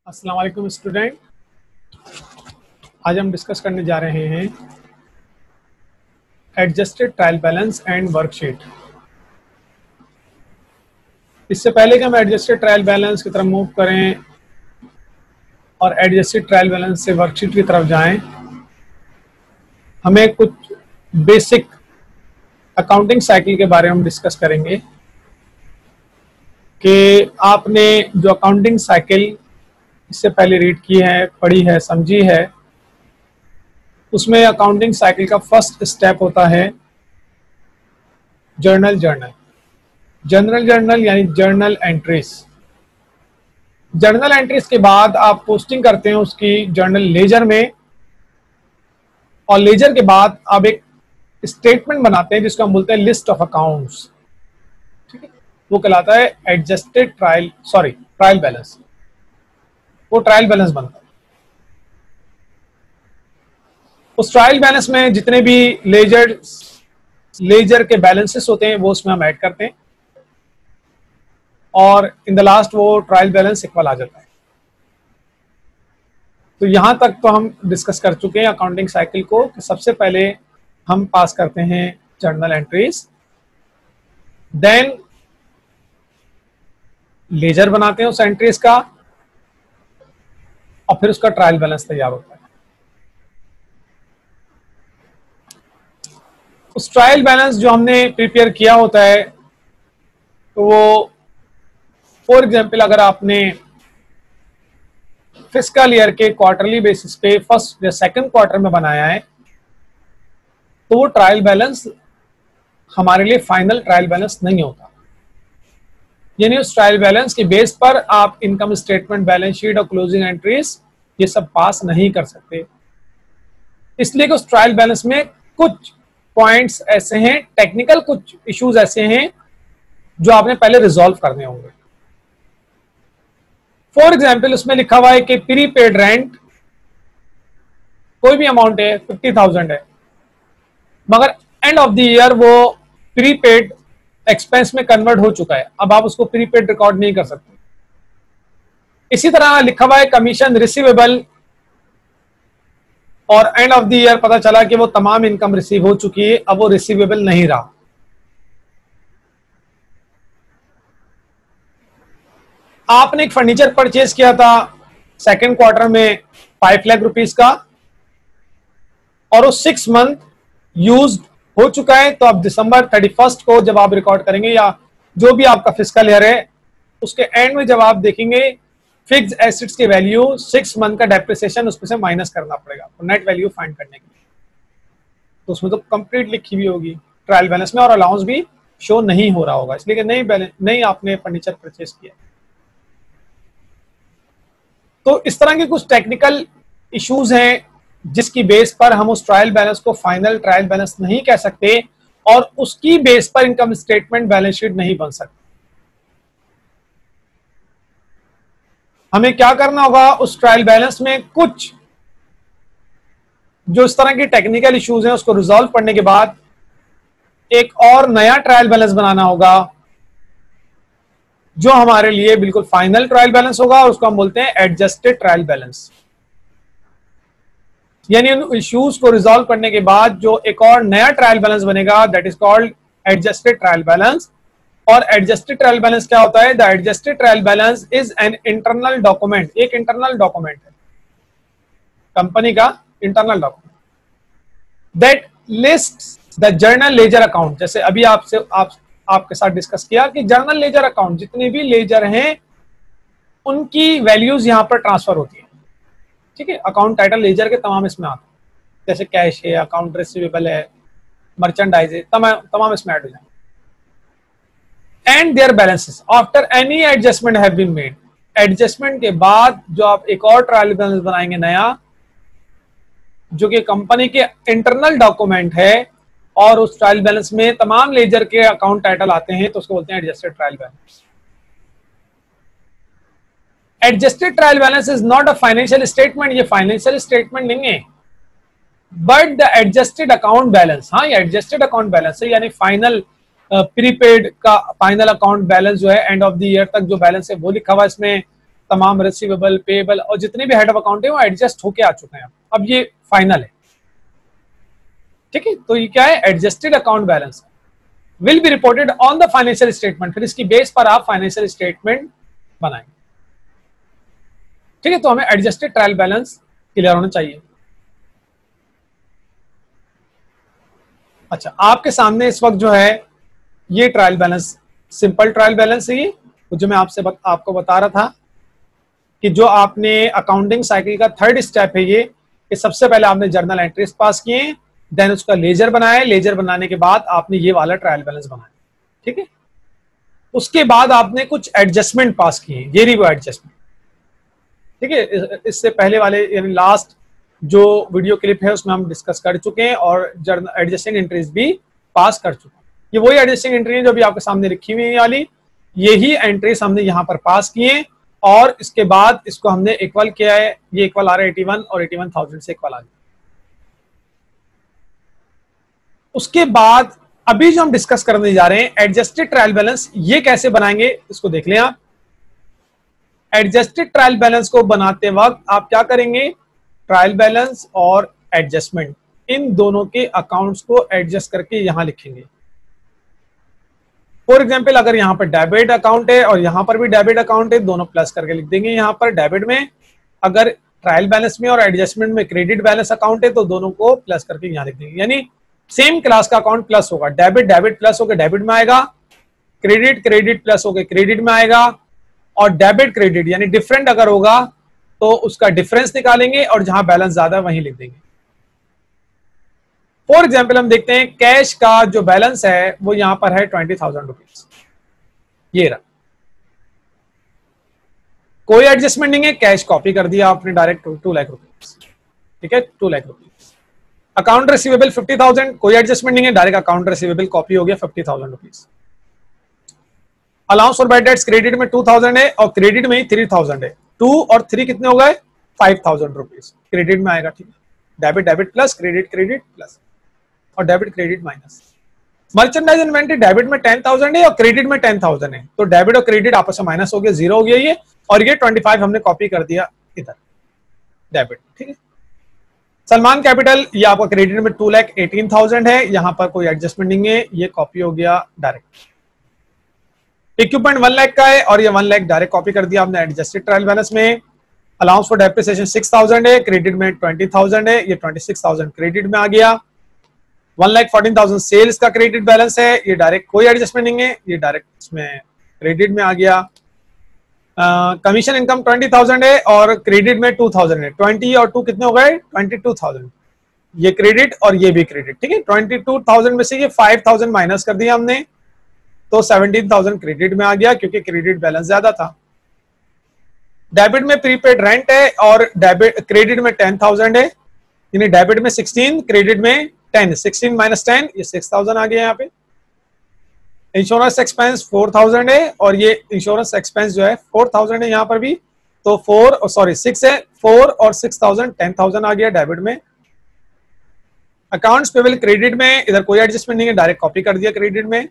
अस्सलाम वालेकुम स्टूडेंट। आज हम डिस्कस करने जा रहे हैं adjusted trial balance and worksheet. इससे पहले कि हम एडजस्टेड ट्रायल बैलेंस की तरफ मूव करें और एडजस्टेड ट्रायल बैलेंस से वर्कशीट की तरफ जाएं, हमें कुछ बेसिक अकाउंटिंग साइकिल के बारे में डिस्कस करेंगे कि आपने जो अकाउंटिंग साइकिल इससे पहले रीड की है, पढ़ी है, समझी है, उसमें अकाउंटिंग साइकिल का फर्स्ट स्टेप होता है जर्नल यानी जर्नल एंट्रीज। जर्नल एंट्रीज के बाद आप पोस्टिंग करते हैं उसकी जर्नल लेजर में, और लेजर के बाद आप एक स्टेटमेंट बनाते हैं जिसको हम बोलते हैं लिस्ट ऑफ अकाउंट्स। ठीक है, वो कहलाता है एडजस्टेड ट्रायल बैलेंस। वो ट्रायल बैलेंस बनता है। उस ट्रायल बैलेंस में जितने भी लेजर के बैलेंसेस होते हैं वो उसमें हम ऐड करते हैं, और इन द लास्ट वो ट्रायल बैलेंस इक्वल आ जाता है। तो यहां तक तो हम डिस्कस कर चुके हैं अकाउंटिंग साइकिल को कि सबसे पहले हम पास करते हैं जर्नल एंट्रीज, देन लेजर बनाते हैं उस एंट्रीज का, और फिर उसका ट्रायल बैलेंस तैयार होता है। उस ट्रायल बैलेंस जो हमने प्रिपेयर किया होता है, तो वो फॉर एग्जांपल अगर आपने फिस्कल ईयर के क्वार्टरली बेसिस पे फर्स्ट या सेकंड क्वार्टर में बनाया है, तो वो ट्रायल बैलेंस हमारे लिए फाइनल ट्रायल बैलेंस नहीं होता। यानी उस ट्रायल बैलेंस के बेस पर आप इनकम स्टेटमेंट, बैलेंस शीट और क्लोजिंग एंट्रीज ये सब पास नहीं कर सकते। इसलिए कि उस ट्रायल बैलेंस में कुछ पॉइंट्स ऐसे हैं, टेक्निकल कुछ इश्यूज ऐसे हैं जो आपने पहले रिजॉल्व करने होंगे। फॉर एग्जाम्पल उसमें लिखा हुआ है कि प्रीपेड रेंट कोई भी अमाउंट है, 50,000 है, मगर एंड ऑफ द ईयर वो प्रीपेड एक्सपेंस में कन्वर्ट हो चुका है। अब आप उसको प्रीपेड रिकॉर्ड नहीं कर सकते। इसी तरह लिखा हुआ है कमीशन रिसीवेबल, और एंड ऑफ द ईयर पता चला कि वो तमाम इनकम रिसीव हो चुकी है, अब वो रिसीवेबल नहीं रहा। आपने एक फर्नीचर परचेज किया था सेकंड क्वार्टर में 5 लाख रुपीस का, और वो 6 मंथ यूज हो चुका है। तो अब दिसंबर 31 को जब आप रिकॉर्ड करेंगे या जो भी आपका फिस्कल ईयर है, उसके एंड में जब आप देखेंगे फिक्स एसेट्स की वैल्यू 6 मंथ का डेप्रिसिएशन उसमें से माइनस करना पड़ेगा तो नेट वैल्यू फाइंड करने के लिए। तो उसमें तो कंप्लीट लिखी हुई होगी ट्रायल बैलेंस में, और अलाउंस भी शो नहीं हो रहा होगा, इसलिए कि नहीं आपने फर्नीचर परचेज किया। तो इस तरह के कुछ टेक्निकल इश्यूज हैं जिसकी बेस पर हम उस ट्रायल बैलेंस को फाइनल ट्रायल बैलेंस नहीं कह सकते, और उसकी बेस पर इनकम स्टेटमेंट, बैलेंस शीट नहीं बन सकती। हमें क्या करना होगा, उस ट्रायल बैलेंस में कुछ जो इस तरह की टेक्निकल इश्यूज हैं उसको रिजॉल्व करने के बाद एक और नया ट्रायल बैलेंस बनाना होगा जो हमारे लिए बिल्कुल फाइनल ट्रायल बैलेंस होगा, और उसको हम बोलते हैं एडजस्टेड ट्रायल बैलेंस। यानी उन इश्यूज को रिजॉल्व करने के बाद जो एक और नया ट्रायल बैलेंस बनेगा, that is called adjusted trial balance. और एडजस्टेड ट्रायल बैलेंस क्या होता है? The adjusted trial balance is an internal document. एक इंटरनल डॉक्यूमेंट है, कंपनी का internal document, that lists the journal ledger account. जैसे अभी आपके साथ डिस्कस किया कि जर्नल लेजर अकाउंट, जितने भी लेजर हैं उनकी वैल्यूज यहां पर ट्रांसफर होती है। ठीक है, अकाउंट टाइटल लेजर के तमाम इसमें आते हैं, जैसे कैश है, अकाउंट रिसीवेबल है, मर्चेंडाइज है, तमाम इसमें ऐड हो जाएंगे। And their balances after any adjustment have been made. Adjustment के बाद जो आप एक और ट्रायल बैलेंस बनाएंगे नया, जो कि कंपनी के इंटरनल डॉक्यूमेंट है, और उस ट्रायल बैलेंस में तमाम लेजर के अकाउंट टाइटल आते हैं, तो उसको बोलते हैं adjusted trial balance. Adjusted trial balance is not a financial statement. ये फाइनेंशियल स्टेटमेंट नहीं है, but the adjusted account balance. हाँ, ये एडजस्टेड अकाउंट बैलेंस है, यानी फाइनल प्रीपेड का फाइनल अकाउंट बैलेंस जो है एंड ऑफ द ईयर तक जो बैलेंस है वो लिखा हुआ है इसमें। तमाम रिसीवेबल, पेएबल और जितने भी हेड ऑफ अकाउंट है वो एडजस्ट होके आ चुके हैं। अब ये फाइनल है, ठीक है। तो ये क्या है, adjusted account balance will be reported on the financial statement. फिर इसकी बेस पर आप फाइनेंशियल स्टेटमेंट बनाएंगे, ठीक है। तो हमें एडजस्टेड ट्रायल बैलेंस क्लियर होना चाहिए। अच्छा, आपके सामने इस वक्त जो है ये trial balance, simple trial balance है ये, जो मैं आपको बता रहा था कि जो आपने अकाउंटिंग साइकिल का थर्ड स्टेप है ये, कि सबसे पहले आपने जर्नल एंट्रीज पास किए, देन उसका लेजर बनाया, लेजर बनाने के बाद आपने ये वाला ट्रायल बैलेंस बनाया, ठीक है। उसके बाद आपने कुछ एडजस्टमेंट पास किए, ये रिव्यू एडजस्टमेंट, ठीक है। इससे पहले वाले यानी लास्ट जो वीडियो क्लिप है उसमें हम डिस्कस कर चुके हैं और जर्नल एडजस्टिंग एंट्रीज भी पास कर चुके हैं। ये वही एडजस्टिंग एंट्री है जो अभी आपके सामने लिखी हुई है वाली, यही एंट्रीज हमने यहाँ पर पास किए और इसके बाद इसको हमने इक्वल किया है। ये इक्वल आ रहा है 81 और 81,000 से इक्वल आ गया। उसके बाद अभी जो हम डिस्कस करने जा रहे हैं एडजस्टेड ट्रायल बैलेंस, ये कैसे बनाएंगे इसको देख लें आप। एडजस्टेड ट्रायल बैलेंस को बनाते वक्त आप क्या करेंगे, ट्रायल बैलेंस और एडजस्टमेंट इन दोनों के अकाउंट्स को एडजस्ट करके यहां लिखेंगे। फॉर एग्जांपल अगर यहां पर डेबिट अकाउंट है और यहां पर भी डेबिट अकाउंट है, दोनों प्लस करके लिख देंगे। यहां पर डेबिट में अगर ट्रायल बैलेंस में और एडजस्टमेंट में क्रेडिट बैलेंस अकाउंट है तो दोनों को प्लस करके यहां लिख देंगे, यानी सेम क्लास का अकाउंट प्लस होगा। डेबिट डेबिट प्लस होकर डेबिट में आएगा, क्रेडिट क्रेडिट प्लस होकर क्रेडिट में आएगा, और डेबिट क्रेडिट यानी डिफरेंट अगर होगा तो उसका डिफरेंस निकालेंगे और जहां बैलेंस ज्यादा है वहीं लिख देंगे। फॉर एग्जाम्पल हम देखते हैं कैश का जो बैलेंस है वो यहां पर है 20,000 रुपीज, ये रहा, कोई एडजस्टमेंट नहीं है, कैश कॉपी कर दिया आपने डायरेक्ट 2 लाख रुपीज, ठीक है, 2 लाख रुपीज। अकाउंट रिसीवेबल 50,000, कोई एडजस्टमेंट नहीं है, डायरेक्ट अकाउंट रिसीवेबल कॉपी हो गया 50,000 rupees. Allowance for bad debts credit में 2,000 है और क्रेडिट में ही 3,000 है, 2 और 3 कितने हो गए 5,000 रुपीज क्रेडिट में आएगा, ठीक है। Debit debit plus credit credit plus और debit credit minus. Merchandise inventory debit में 10,000 है और क्रेडिट में 10,000 है, तो डेबिट और क्रेडिट आपस में माइनस हो गया, 0 हो गया ये, और ये 25 हमने कॉपी कर दिया इधर डेबिट, ठीक है। सलमान कैपिटल ये आपका क्रेडिट में 2,18,000 है, यहां पर कोई एडजस्टमेंट नहीं है, ये कॉपी हो गया डायरेक्ट। इक्विपमेंट 1 लाख का है और ये 1 लाख डायरेक्ट कॉपी कर दिया आपने एडजस्टेड ट्रायल बैलेंस में। अलाउंस फॉर डेप्रिसिएशन 6,000 है, क्रेडिट में 20,000 है, ये 26,000 क्रेडिट में आ गया। 1,14,000 सेल्स का क्रेडिट बैलेंस है, ये डायरेक्ट कोई एडजस्टमेंट नहीं है, ये डायरेक्ट इसमें क्रेडिट में आ गया। कमीशन इनकम 20,000 है और क्रेडिट में 2,000 है, 20 और 2 कितने हो गए 22,000, ये क्रेडिट और ये भी क्रेडिट, ठीक है। 22,000 में से ये 5,000 माइनस कर दिया हमने, तो 17,000 क्रेडिट में आ गया क्योंकि क्रेडिट बैलेंस ज्यादा था। डेबिट में प्रीपेड रेंट है और डेबिट क्रेडिट में 10,000 है, यानी डेबिट में 16 क्रेडिट में 10, 16 माइनस 10 ये 6,000 आ गया यहाँ पे। इंश्योरेंस एक्सपेंस 4,000 है और ये इंश्योरेंस एक्सपेंस जो है 4,000 है यहाँ पर भी, तो 6 है, 4 और 6,000 10,000 आ गया डेबिट में। अकाउंट्स पेबल क्रेडिट में इधर कोई एडजस्टमेंट नहीं है, डायरेक्ट कॉपी कर दिया क्रेडिट में।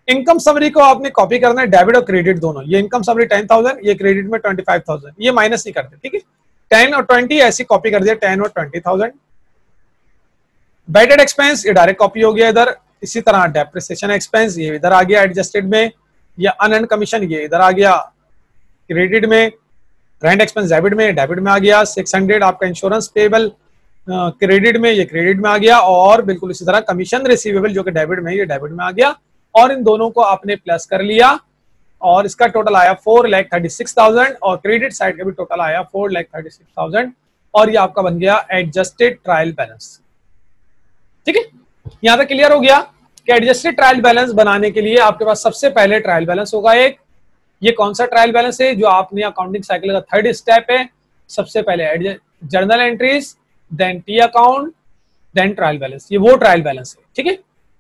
इनकम समरी को आपने कॉपी करना है डेबिट और क्रेडिट दोनों, ये इनकम समरी 10,000, ये क्रेडिट में 25,000, ये माइनस नहीं करते, ठीक है। 10 और 20 ऐसी कॉपी कर दिया, 10 और 20,000। बैडेड एक्सपेंस ये डायरेक्ट कॉपी हो गया इधर, इसी तरह डेप्रिसिएशन एक्सपेंस ये इधर आ गया एडजस्टेड में, या अनअर्न कमीशन ये इधर आ गया क्रेडिट में, रेंट एक्सपेंस डेबिट में आ गया। 600 आपका इंश्योरेंस पेबल क्रेडिट में, ये क्रेडिट में आ गया, और बिल्कुल इसी तरह कमीशन रिसीवेबल जो कि डेबिट में, ये डेबिट में आ गया, और इन दोनों को आपने प्लस कर लिया और इसका टोटल आया 4,36,000 और क्रेडिट साइड का भी टोटल आया 4,36,000 और ये आपका बन गया एडजस्टेड ट्रायल बैलेंस, ठीक है। यहां तक क्लियर हो गया कि एडजस्टेड ट्रायल बैलेंस बनाने के लिए आपके पास सबसे पहले ट्रायल बैलेंस होगा एक। ये कौन सा ट्रायल बैलेंस है, जो आपने अकाउंटिंग साइकिल का थर्ड स्टेप है। सबसे पहले journal entries, then T account, then trial balance, ये वो ट्रायल बैलेंस है, ठीक है।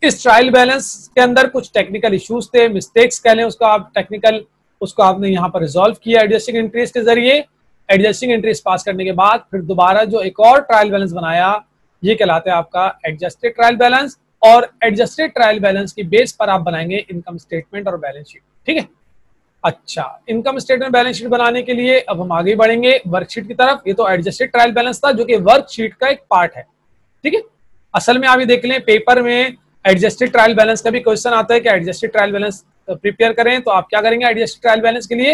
इस ट्रायल बैलेंस के अंदर कुछ टेक्निकल इश्यूज थे, मिस्टेक्स कह लें उसको आप, टेक्निकल उसको आपने यहाँ पर रिजॉल्व किया एडजस्टिंग एंट्रीज के जरिए। एडजस्टिंग एंट्रीज पास करने के बाद फिर दोबारा जो एक और ट्रायल बैलेंस बनाया, ये कहलाता है आपका एडजस्टेड ट्रायल बैलेंस, और एडजस्टेड ट्रायल बैलेंस की बेस पर आप बनाएंगे इनकम स्टेटमेंट और बैलेंस शीट, ठीक है। अच्छा, इनकम स्टेटमेंट बैलेंस शीट बनाने के लिए अब हम आगे बढ़ेंगे वर्कशीट की तरफ। ये तो एडजस्टेड ट्रायल बैलेंस था जो कि वर्कशीट का एक पार्ट है, ठीक है। असल में आप ये देख लें, पेपर में एडजस्टेड ट्रायल बैलेंस का भी क्वेश्चन आता है कि एडजस्टेड ट्रायल बैलेंस प्रिपेयर करें, तो आप क्या करेंगे एडजस्टेड ट्रायल बैलेंस के लिए,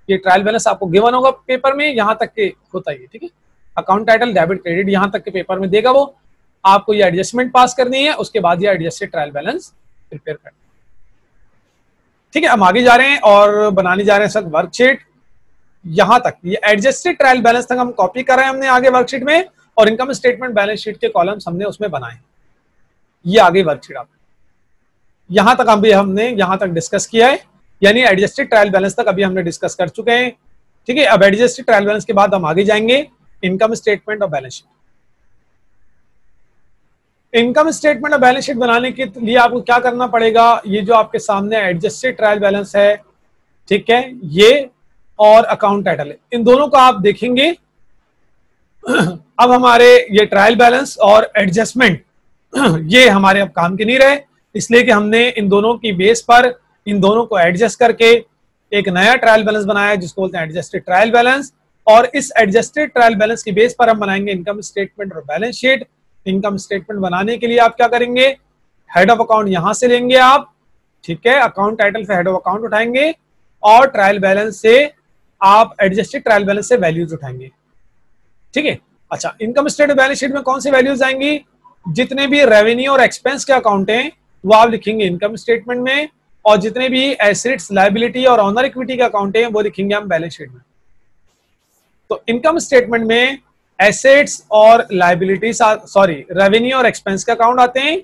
ये ट्रायल बैलेंस आपको गिवन होगा पेपर में, यहाँ तक के होता है, ठीक है। अकाउंट टाइटल डेबिट क्रेडिट यहाँ तक के पेपर में देगा वो, आपको ये एडजस्टमेंट पास करनी है, उसके बाद ये एडजस्टेड ट्रायल बैलेंस प्रिपेयर करना, ठीक है। हम आगे जा रहे हैं और बनाने जा रहे हैं सर वर्कशीट। यहां तक ये एडजस्टेड ट्रायल बैलेंस तक हम कॉपी कर रहे हैं हमने आगे वर्कशीट में, और इनकम स्टेटमेंट बैलेंस शीट के कॉलम्स हमने उसमें बनाए। ये आगे वर्कशीट आप यहां तक अभी हमने यहां तक डिस्कस किया है, यानी एडजस्टेड ट्रायल बैलेंस तक अभी हमने डिस्कस कर चुके हैं, ठीक है। अब एडजस्टेड ट्रायल बैलेंस के बाद हम आगे जाएंगे इनकम स्टेटमेंट और बैलेंस शीट। इनकम स्टेटमेंट और बैलेंस शीट बनाने के लिए आपको क्या करना पड़ेगा, ये जो आपके सामने एडजस्टेड ट्रायल बैलेंस है, ठीक है, ये और अकाउंट टाइटल है, इन दोनों को आप देखेंगे। अब हमारे ये ट्रायल बैलेंस और एडजस्टमेंट ये हमारे अब काम के नहीं रहे, इसलिए कि हमने इन दोनों की बेस पर इन दोनों को एडजस्ट करके एक नया ट्रायल बैलेंस बनाया जिसको बोलते हैं एडजस्टेड ट्रायल बैलेंस, और इस एडजस्टेड ट्रायल बैलेंस की बेस पर हम बनाएंगे इनकम स्टेटमेंट और बैलेंस शीट। इनकम स्टेटमेंट बनाने के लिए आप क्या करेंगे, हेड ऑफ अकाउंट यहां से लेंगे आप, ठीक है, अकाउंट टाइटल से हेड ऑफ अकाउंट उठाएंगे, और ट्रायल बैलेंस से आप एडजस्टेड ट्रायल बैलेंस से वैल्यूज उठाएंगे, ठीक है। अच्छा, इनकम स्टेटमेंट बैलेंस शीट में कौन सी वैल्यूज आएंगी, जितने भी रेवेन्यू और एक्सपेंस के अकाउंट हैं वो आप लिखेंगे इनकम स्टेटमेंट में, और जितने भी एसेट्स लायबिलिटी और ऑनर इक्विटी के अकाउंट हैं वो लिखेंगे हम बैलेंस शीट में। तो इनकम स्टेटमेंट में एसेट्स और लायबिलिटी, सॉरी, रेवेन्यू और एक्सपेंस के अकाउंट आते हैं,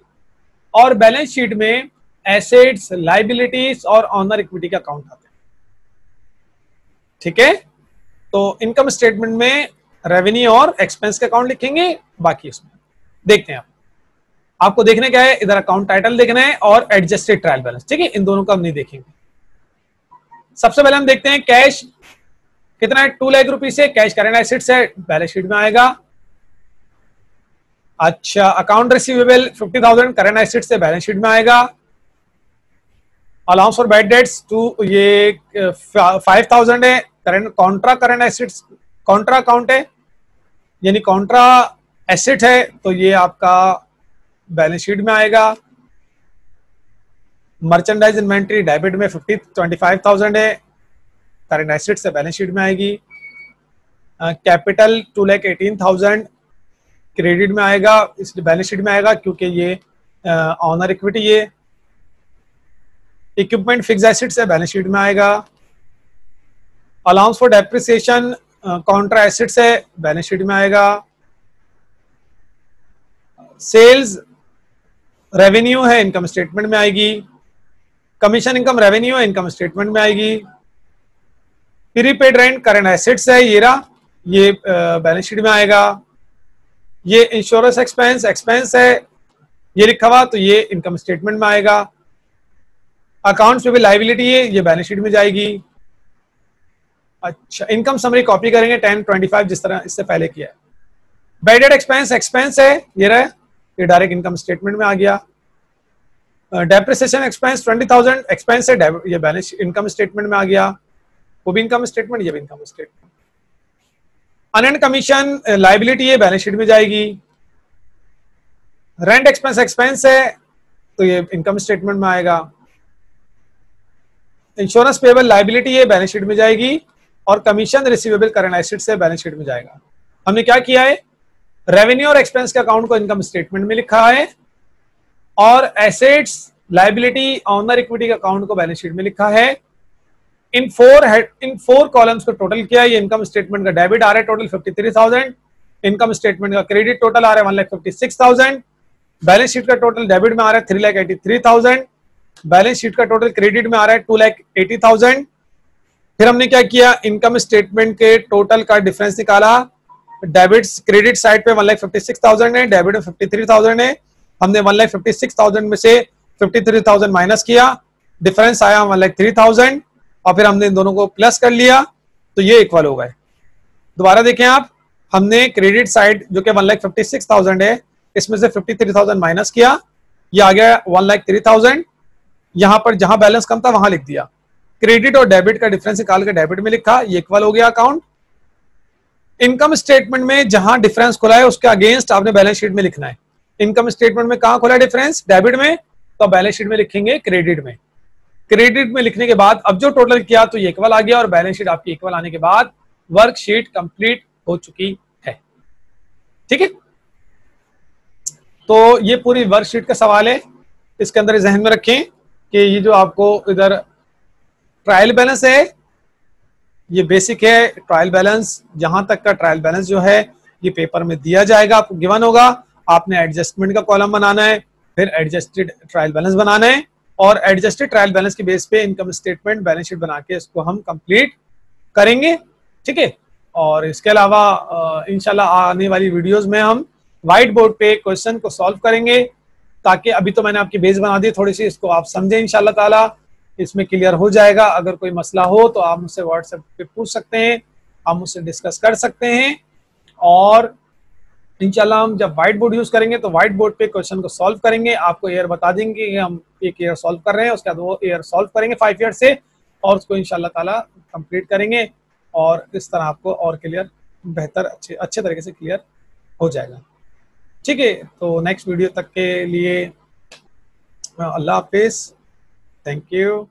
और बैलेंस शीट में एसेट्स, लायबिलिटीज और ऑनर इक्विटी के अकाउंट आते हैं, ठीक है। तो इनकम स्टेटमेंट में रेवेन्यू और एक्सपेंस के अकाउंट लिखेंगे, बाकी इसमें देखते हैं आपको देखने क्या है, इधर अकाउंट टाइटल देखना है और एडजस्टेड ट्रायल बैलेंस, ठीक है। इन दोनों का हम नहीं देखेंगे। सबसे पहले हम देखते हैं कैश कितना है, 2 लाख रुपए से कैश करेंट एसेट्स है, बैलेंस शीट में आएगा। अच्छा, अकाउंट रिसीवेबल 50,000 करेंट एसेट्स से बैलेंस शीट में आएगा। अलाउंस फॉर बैड डेट्स ये 5,000 है, current Contra current assets, Contra account है, यानी कॉन्ट्रा एसेट है, तो ये आपका बैलेंस शीट में आएगा। मर्चेंडाइज इन्वेंट्री डेबिट में 25,000 है, करंट एसेट से बैलेंस शीट में आएगी। कैपिटल 2,18,000 क्रेडिट में आएगा, इसलिए बैलेंस शीट में आएगा क्योंकि ये ऑनर इक्विटी है। इक्विपमेंट फिक्स एसेट से बैलेंस शीट में आएगा। Allowance for depreciation Contra asset से बैलेंस शीट में आएगा। सेल्स रेवेन्यू है, इनकम स्टेटमेंट में आएगी। कमीशन इनकम रेवेन्यू है, इनकम स्टेटमेंट में आएगी। प्रीपेड रेंट करंट एसेट्स है, ये बैलेंस शीट में आएगा। ये इंश्योरेंस एक्सपेंस है, ये लिखा हुआ, तो ये इनकम स्टेटमेंट में आएगा। अकाउंट्स पे भी लायबिलिटी है, ये बैलेंस शीट में जाएगी। अच्छा, इनकम समरी कॉपी करेंगे 1025 जिस तरह इससे पहले किया है। बैडेड एक्सपेंस है, ये रहा, ये डायरेक्ट इनकम स्टेटमेंट में आ गया। डेप्रिसिएशन एक्सपेंस 20,000 एक्सपेंस है, ये बैलेंस इनकम स्टेटमेंट में आ गया, वो भी इनकम स्टेटमेंट, ये भी इनकम स्टेटमेंट। अनएंड कमीशन लायबिलिटी है, बैलेंस शीट में जाएगी। रेंट एक्सपेंस है, तो ये इनकम स्टेटमेंट में आएगा। इंश्योरेंस पेबल लायबिलिटी है, बैलेंस शीट में जाएगी। और कमीशन रिसीवेबल करंट एसेट से बैलेंस शीट में जाएगा। हमने क्या किया है, रेवेन्यू और एक्सपेंस के अकाउंट को इनकम स्टेटमेंट में लिखा है, और एसेट्स, लायबिलिटी, ऑनर इक्विटी के अकाउंट को बैलेंस शीट में लिखा है। इन फोर कॉलम्स को टोटल किया। ये इनकम स्टेटमेंट का डेबिट आ रहा है टोटल 53,000, इनकम स्टेटमेंट का क्रेडिट टोटल आ रहा है 1,56,000, बैलेंस शीट का टोटल डेबिट में आ रहा है 3,83,000, बैलेंस शीट का टोटल क्रेडिट में आ रहा है 2,80,000। फिर हमने क्या किया, इनकम स्टेटमेंट के टोटल का डिफरेंस निकाला। डेबिट क्रेडिट साइड पे 1,56,000 है, डेबिट में 53,000 है। हमने 1,56,000 में से 53,000 माइनस किया, डिफरेंस आया 1,03,000, और फिर हमने इन दोनों को प्लस कर लिया, तो ये इक्वल हो गए। दोबारा देखें आप, हमने क्रेडिट साइड जो कि 1,56,000 है, इसमें से 53,000 माइनस किया, ये आ गया 1,03,000। यहां पर जहां बैलेंस कम था वहां लिख दिया, क्रेडिट और डेबिट का डिफरेंस निकाल के डेबिट में लिखा, ये इक्वल हो गया अकाउंट। इनकम स्टेटमेंट में जहां डिफरेंस खुला है उसके अगेंस्ट आपने बैलेंस शीट में लिखना है। इनकम स्टेटमेंट में कहां खुला है डिफरेंस, डेबिट में, तो बैलेंस शीट में लिखेंगे क्रेडिट में। क्रेडिट में लिखने के बाद अब जो टोटल किया तो ये इक्वल आ गया, और बैलेंस शीट आपकी इक्वल आने के बाद वर्कशीट कंप्लीट हो चुकी है। ठीक है, तो ये पूरी वर्कशीट का सवाल है, इसके अंदर जहन में रखें कि ये जो आपको इधर ट्रायल बैलेंस है ये बेसिक है। ट्रायल बैलेंस, जहां तक का ट्रायल बैलेंस जो है ये पेपर में दिया जाएगा, आपको गिवन होगा। आपने एडजस्टमेंट का कॉलम बनाना है, फिर एडजस्टेड ट्रायल बैलेंस बनाना है, और एडजस्टेड ट्रायल बैलेंस के बेस पे इनकम स्टेटमेंट बैलेंस शीट बना के इसको हम कंप्लीट करेंगे। ठीक है, और इसके अलावा इंशाल्लाह आने वाली वीडियोस में हम व्हाइट बोर्ड पे क्वेश्चन को सॉल्व करेंगे, ताकि अभी तो मैंने आपकी बेस बना दी थोड़ी सी, इसको आप समझें इंशाल्लाह ताला, इसमें क्लियर हो जाएगा। अगर कोई मसला हो तो आप मुझसे व्हाट्सएप पे पूछ सकते हैं, आप मुझसे डिस्कस कर सकते हैं। और इंशाल्लाह हम जब व्हाइट बोर्ड यूज करेंगे तो व्हाइट बोर्ड पे क्वेश्चन को सॉल्व करेंगे, आपको ईयर बता देंगे कि हम एक ईयर सॉल्व कर रहे हैं, उसके बाद वो ईयर सॉल्व करेंगे 5 ईयर से, और उसको इंशाल्लाह ताला कंप्लीट करेंगे, और इस तरह आपको और क्लियर बेहतर अच्छे तरीके से क्लियर हो जाएगा। ठीक है, तो नेक्स्ट वीडियो तक के लिए अल्लाह हाफिज, थैंक यू।